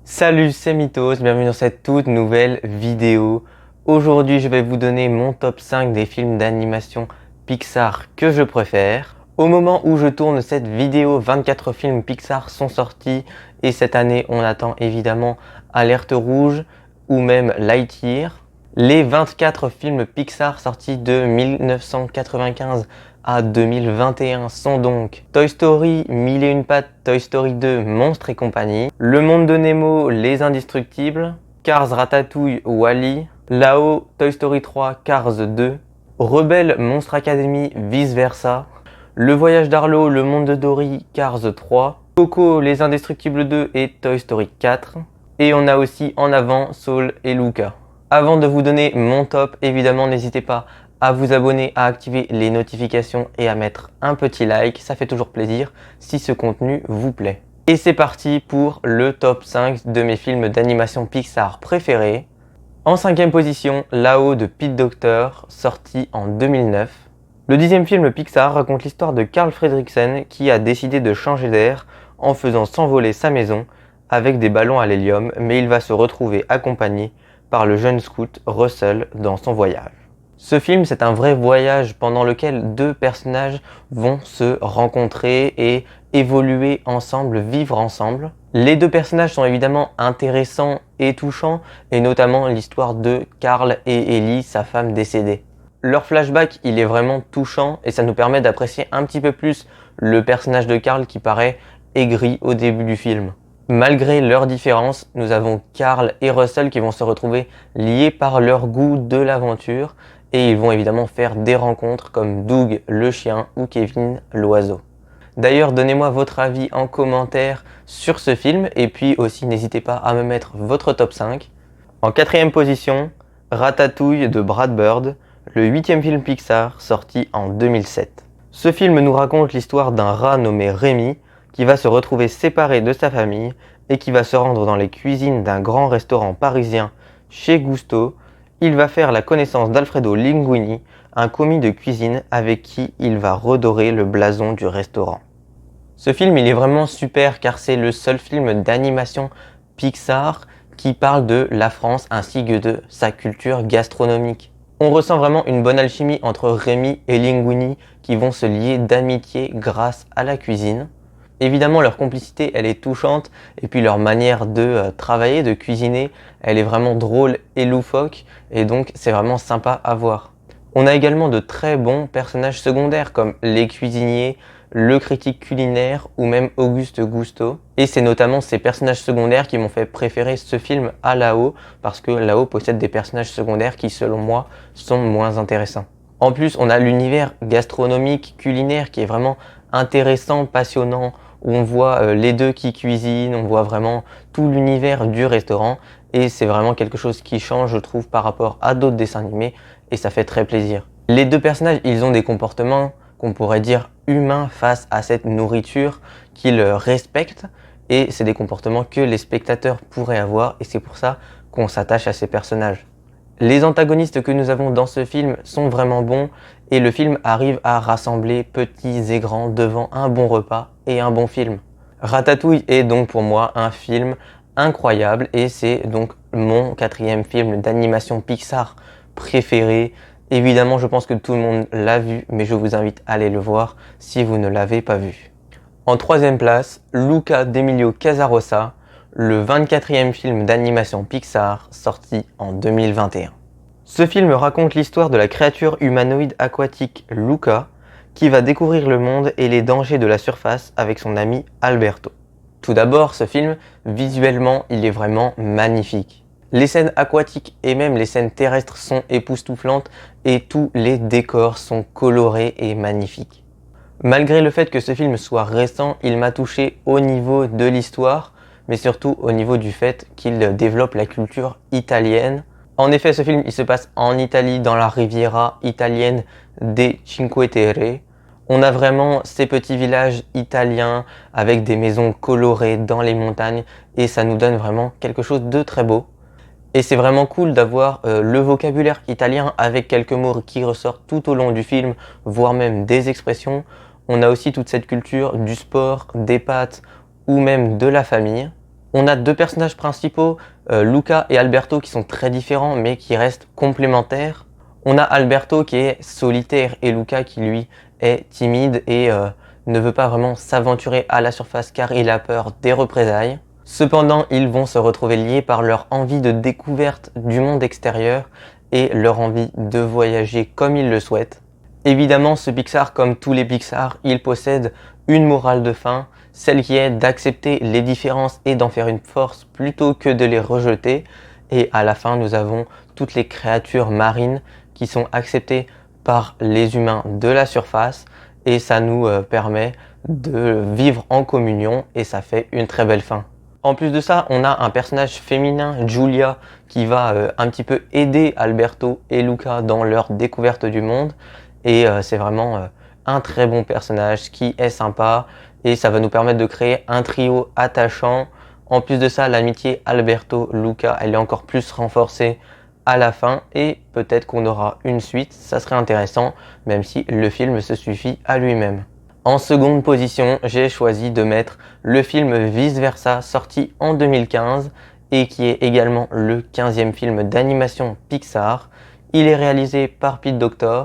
Salut, c'est Mythos, bienvenue dans cette toute nouvelle vidéo. Aujourd'hui, je vais vous donner mon top 5 des films d'animation Pixar que je préfère. Au moment où je tourne cette vidéo, 24 films Pixar sont sortis et cette année, on attend évidemment Alerte Rouge ou même Lightyear. Les 24 films Pixar sortis de 1995 à 2021 sont donc Toy Story, Mille et une pattes, Toy Story 2, Monstres et compagnie, Le Monde de Nemo, Les Indestructibles, Cars, Ratatouille, Wall-E, Là-haut, Toy Story 3, Cars 2, Rebelle, Monstre Academy, Vice Versa, Le Voyage d'Arlo, Le Monde de Dory, Cars 3, Coco, Les Indestructibles 2 et Toy Story 4, et on a aussi En avant, Soul et Luca. Avant de vous donner mon top, évidemment n'hésitez pas à vous abonner, à activer les notifications et à mettre un petit like, ça fait toujours plaisir si ce contenu vous plaît. Et c'est parti pour le top 5 de mes films d'animation Pixar préférés. En 5e position, Là-haut de Pete Docter, sorti en 2009. Le 10e film Pixar raconte l'histoire de Carl Fredricksen qui a décidé de changer d'air en faisant s'envoler sa maison avec des ballons à l'hélium, mais il va se retrouver accompagné par le jeune scout Russell dans son voyage. Ce film, c'est un vrai voyage pendant lequel deux personnages vont se rencontrer et évoluer ensemble, vivre ensemble. Les deux personnages sont évidemment intéressants et touchants, et notamment l'histoire de Carl et Ellie, sa femme décédée. Leur flashback, il est vraiment touchant et ça nous permet d'apprécier un petit peu plus le personnage de Carl qui paraît aigri au début du film. Malgré leurs différences, nous avons Carl et Russell qui vont se retrouver liés par leur goût de l'aventure et ils vont évidemment faire des rencontres comme Doug le chien ou Kevin l'oiseau. D'ailleurs, donnez-moi votre avis en commentaire sur ce film et puis aussi n'hésitez pas à me mettre votre top 5. En 4e position, Ratatouille de Brad Bird, le 8e film Pixar sorti en 2007. Ce film nous raconte l'histoire d'un rat nommé Rémi qui va se retrouver séparé de sa famille et qui va se rendre dans les cuisines d'un grand restaurant parisien chez Gusto. Il va faire la connaissance d'Alfredo Linguini, un commis de cuisine avec qui il va redorer le blason du restaurant. Ce film, il est vraiment super car c'est le seul film d'animation Pixar qui parle de la France ainsi que de sa culture gastronomique. On ressent vraiment une bonne alchimie entre Rémi et Linguini qui vont se lier d'amitié grâce à la cuisine. Évidemment, leur complicité, elle est touchante et puis leur manière de travailler, de cuisiner, elle est vraiment drôle et loufoque et donc c'est vraiment sympa à voir. On a également de très bons personnages secondaires comme les cuisiniers, le critique culinaire ou même Auguste Gusto. Et c'est notamment ces personnages secondaires qui m'ont fait préférer ce film à Là-haut parce que Là-haut possède des personnages secondaires qui selon moi sont moins intéressants. En plus, on a l'univers gastronomique, culinaire qui est vraiment intéressant, passionnant, où on voit les deux qui cuisinent, on voit vraiment tout l'univers du restaurant et c'est vraiment quelque chose qui change, je trouve, par rapport à d'autres dessins animés et ça fait très plaisir. Les deux personnages, ils ont des comportements qu'on pourrait dire humains face à cette nourriture qu'ils respectent et c'est des comportements que les spectateurs pourraient avoir et c'est pour ça qu'on s'attache à ces personnages. Les antagonistes que nous avons dans ce film sont vraiment bons et le film arrive à rassembler petits et grands devant un bon repas et un bon film. Ratatouille est donc pour moi un film incroyable et c'est donc mon 4e film d'animation Pixar préféré. Évidemment, je pense que tout le monde l'a vu, mais je vous invite à aller le voir si vous ne l'avez pas vu. En 3e place, Luca d'Emilio Casarosa, le 24e film d'animation Pixar sorti en 2021. Ce film raconte l'histoire de la créature humanoïde aquatique Luca qui va découvrir le monde et les dangers de la surface avec son ami Alberto. Tout d'abord, ce film, visuellement, il est vraiment magnifique. Les scènes aquatiques et même les scènes terrestres sont époustouflantes et tous les décors sont colorés et magnifiques. Malgré le fait que ce film soit récent, il m'a touché au niveau de l'histoire, mais surtout au niveau du fait qu'il développe la culture italienne. En effet, ce film il se passe en Italie, dans la Riviera italienne des Cinque Terre. On a vraiment ces petits villages italiens avec des maisons colorées dans les montagnes et ça nous donne vraiment quelque chose de très beau. Et c'est vraiment cool d'avoir le vocabulaire italien avec quelques mots qui ressortent tout au long du film, voire même des expressions. On a aussi toute cette culture du sport, des pâtes ou même de la famille. On a deux personnages principaux, Luca et Alberto, qui sont très différents mais qui restent complémentaires. On a Alberto qui est solitaire et Luca qui lui est timide et ne veut pas vraiment s'aventurer à la surface car il a peur des représailles. Cependant, ils vont se retrouver liés par leur envie de découverte du monde extérieur et leur envie de voyager comme ils le souhaitent. Évidemment, ce Pixar, comme tous les Pixar, il possède une morale de fin, celle qui est d'accepter les différences et d'en faire une force plutôt que de les rejeter. Et à la fin, nous avons toutes les créatures marines qui sont acceptées par les humains de la surface et ça nous permet de vivre en communion et ça fait une très belle fin. En plus de ça, on a un personnage féminin, Giulia, qui va un petit peu aider Alberto et Luca dans leur découverte du monde. Et c'est vraiment un très bon personnage qui est sympa et ça va nous permettre de créer un trio attachant. En plus de ça, l'amitié Alberto-Luca, elle est encore plus renforcée à la fin et peut-être qu'on aura une suite, ça serait intéressant, même si le film se suffit à lui-même. En seconde position, j'ai choisi de mettre le film Vice Versa, sorti en 2015 et qui est également le 15e film d'animation Pixar. Il est réalisé par Pete Docter.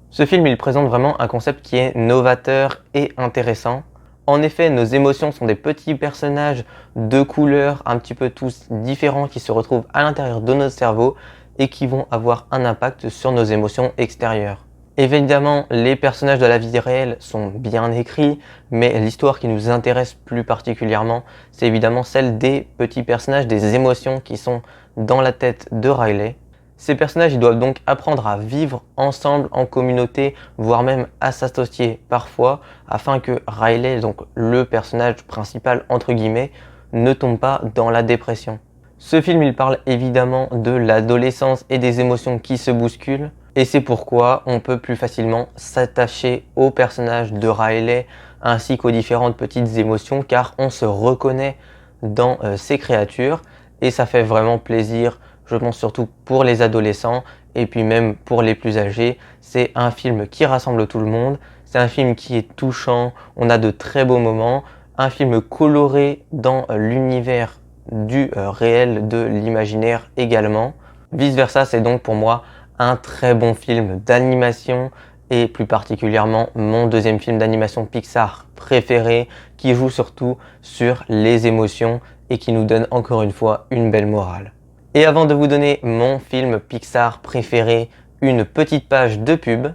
Ce film, il présente vraiment un concept qui est novateur et intéressant. En effet, nos émotions sont des petits personnages de couleurs un petit peu tous différents qui se retrouvent à l'intérieur de notre cerveau et qui vont avoir un impact sur nos émotions extérieures. Évidemment, les personnages de la vie réelle sont bien écrits, mais l'histoire qui nous intéresse plus particulièrement, c'est évidemment celle des petits personnages, des émotions qui sont dans la tête de Riley. Ces personnages, ils doivent donc apprendre à vivre ensemble en communauté, voire même à s'associer parfois, afin que Riley, donc le personnage principal entre guillemets, ne tombe pas dans la dépression. Ce film, il parle évidemment de l'adolescence et des émotions qui se bousculent, et c'est pourquoi on peut plus facilement s'attacher au personnage de Riley ainsi qu'aux différentes petites émotions, car on se reconnaît dans ces créatures, et ça fait vraiment plaisir. Je pense surtout pour les adolescents et puis même pour les plus âgés. C'est un film qui rassemble tout le monde. C'est un film qui est touchant. On a de très beaux moments. Un film coloré dans l'univers du réel, de l'imaginaire également. Vice versa, c'est donc pour moi un très bon film d'animation et plus particulièrement mon deuxième film d'animation Pixar préféré qui joue surtout sur les émotions et qui nous donne encore une fois une belle morale. Et avant de vous donner mon film Pixar préféré, une petite page de pub.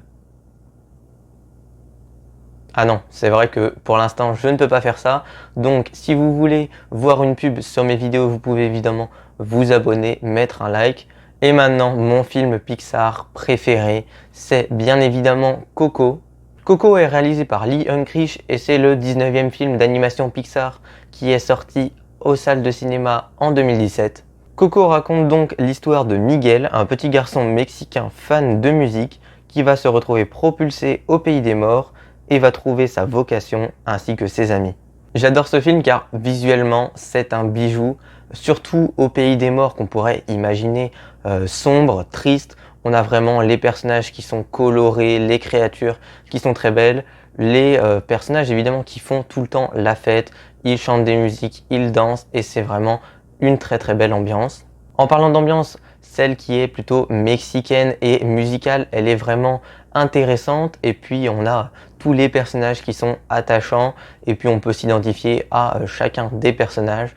Ah non, c'est vrai que pour l'instant je ne peux pas faire ça. Donc si vous voulez voir une pub sur mes vidéos, vous pouvez évidemment vous abonner, mettre un like. Et maintenant, mon film Pixar préféré, c'est bien évidemment Coco. Coco est réalisé par Lee Unkrich et c'est le 19e film d'animation Pixar qui est sorti aux salles de cinéma en 2017. Coco raconte donc l'histoire de Miguel, un petit garçon mexicain fan de musique qui va se retrouver propulsé au pays des morts et va trouver sa vocation ainsi que ses amis. J'adore ce film car visuellement c'est un bijou, surtout au pays des morts qu'on pourrait imaginer sombre, triste. On a vraiment les personnages qui sont colorés, les créatures qui sont très belles, les personnages évidemment qui font tout le temps la fête, ils chantent des musiques, ils dansent et c'est vraiment une très très belle ambiance. En parlant d'ambiance, celle qui est plutôt mexicaine et musicale, elle est vraiment intéressante et puis on a tous les personnages qui sont attachants et puis on peut s'identifier à chacun des personnages.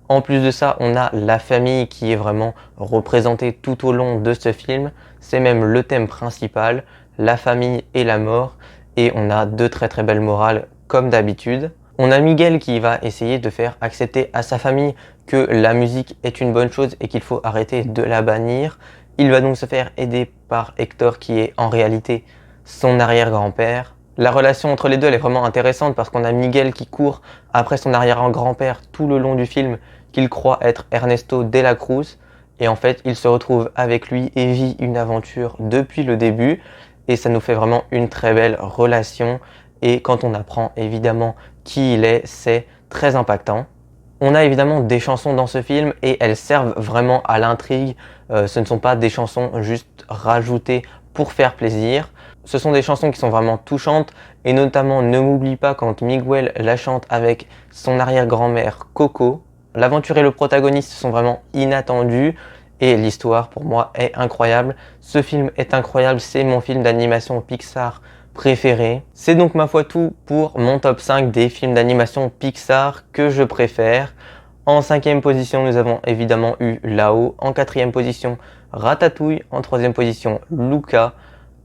En plus de ça, on a la famille qui est vraiment représentée tout au long de ce film. C'est même le thème principal, la famille et la mort. Et on a deux très très belles morales comme d'habitude. On a Miguel qui va essayer de faire accepter à sa famille que la musique est une bonne chose et qu'il faut arrêter de la bannir. Il va donc se faire aider par Hector qui est en réalité son arrière-grand-père. La relation entre les deux elle est vraiment intéressante parce qu'on a Miguel qui court après son arrière-grand-père tout le long du film qu'il croit être Ernesto de la Cruz et en fait il se retrouve avec lui et vit une aventure depuis le début et ça nous fait vraiment une très belle relation et quand on apprend évidemment qui il est, c'est très impactant. On a évidemment des chansons dans ce film et elles servent vraiment à l'intrigue. Ce ne sont pas des chansons juste rajoutées pour faire plaisir. Ce sont des chansons qui sont vraiment touchantes et notamment Ne m'oublie pas quand Miguel la chante avec son arrière-grand-mère Coco. L'aventure et le protagoniste sont vraiment inattendus et l'histoire pour moi est incroyable. Ce film est incroyable, c'est mon film d'animation Pixar préféré. C'est donc ma foi tout pour mon top 5 des films d'animation Pixar que je préfère. En 5e position, nous avons évidemment eu Là-haut. En 4e position, Ratatouille. En 3e position, Luca.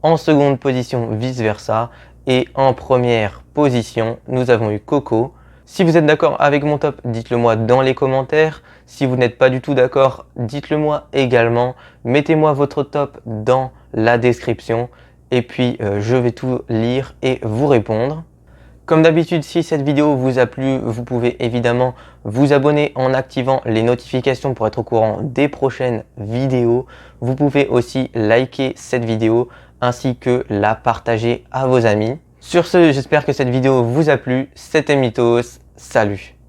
En seconde position, Vice Versa. Et en première position, nous avons eu Coco. Si vous êtes d'accord avec mon top, dites-le moi dans les commentaires. Si vous n'êtes pas du tout d'accord, dites-le moi également. Mettez-moi votre top dans la description. Et puis, je vais tout lire et vous répondre. Comme d'habitude, si cette vidéo vous a plu, vous pouvez évidemment vous abonner en activant les notifications pour être au courant des prochaines vidéos. Vous pouvez aussi liker cette vidéo ainsi que la partager à vos amis. Sur ce, j'espère que cette vidéo vous a plu. C'était Mythos. Salut!